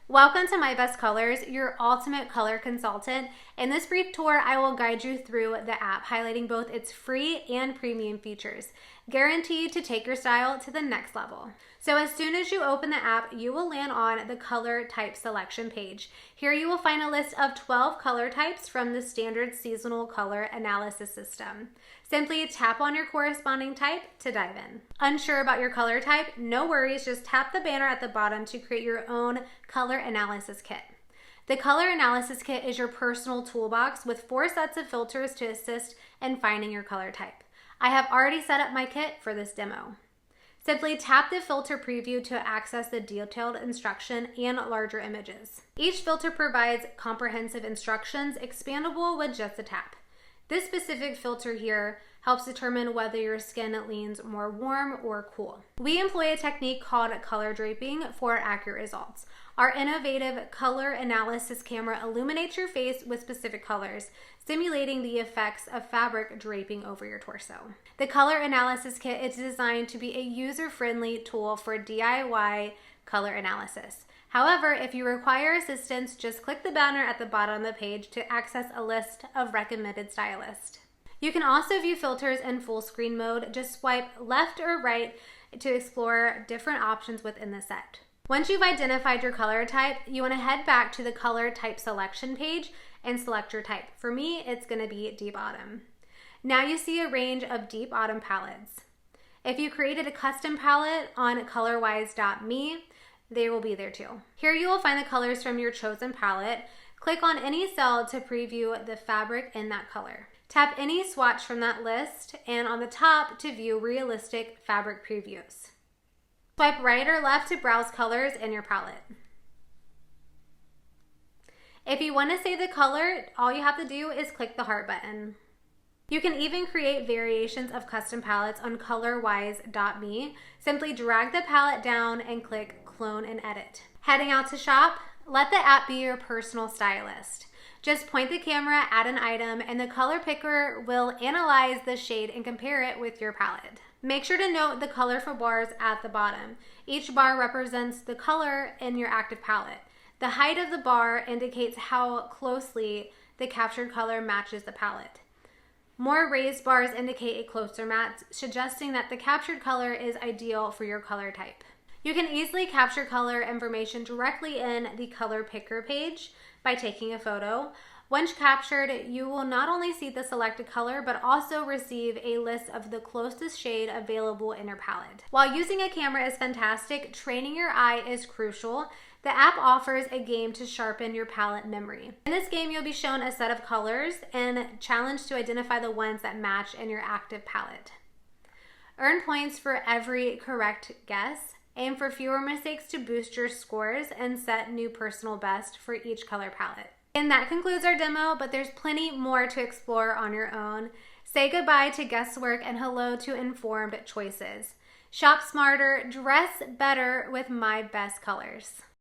Welcome to My Best Colors, your ultimate color consultant. In this brief tour, I will guide you through the app, highlighting both its free and premium features, guaranteed to take your style to the next level. So as soon as you open the app, you will land on the color type selection page. Here you will find a list of 12 color types from the standard seasonal color analysis system. Simply tap on your corresponding type to dive in. Unsure about your color type? No worries, just tap the banner at the bottom to create your own color analysis kit. The color analysis kit is your personal toolbox with 4 sets of filters to assist in finding your color type. I have already set up my kit for this demo. Simply tap the filter preview to access the detailed instruction and larger images. Each filter provides comprehensive instructions, expandable with just a tap. This specific filter here helps determine whether your skin leans more warm or cool. We employ a technique called color draping for accurate results. Our innovative color analysis camera illuminates your face with specific colors, simulating the effects of fabric draping over your torso. The color analysis kit is designed to be a user-friendly tool for DIY color analysis. However, if you require assistance, just click the banner at the bottom of the page to access a list of recommended stylists. You can also view filters in full screen mode. Just swipe left or right to explore different options within the set. Once you've identified your color type, you want to head back to the color type selection page and select your type. For me, it's going to be deep autumn. Now you see a range of deep autumn palettes. If you created a custom palette on Colorwise.me, they will be there too. Here you will find the colors from your chosen palette. Click on any cell to preview the fabric in that color. Tap any swatch from that list and on the top to view realistic fabric previews. Swipe right or left to browse colors in your palette. If you want to save the color, all you have to do is click the heart button. You can even create variations of custom palettes on Colorwise.me. Simply drag the palette down and click Clone and Edit. Heading out to shop? Let the app be your personal stylist. Just point the camera at an item and the color picker will analyze the shade and compare it with your palette. Make sure to note the colorful bars at the bottom. Each bar represents the color in your active palette. The height of the bar indicates how closely the captured color matches the palette. More raised bars indicate a closer match, suggesting that the captured color is ideal for your color type. You can easily capture color information directly in the color picker page by taking a photo. Once captured, you will not only see the selected color, but also receive a list of the closest shade available in your palette. While using a camera is fantastic, training your eye is crucial. The app offers a game to sharpen your palette memory. In this game, you'll be shown a set of colors and challenged to identify the ones that match in your active palette. Earn points for every correct guess. Aim for fewer mistakes to boost your scores and set new personal best for each color palette. And that concludes our demo, but there's plenty more to explore on your own. Say goodbye to guesswork and hello to informed choices. Shop smarter, dress better with My Best Colors.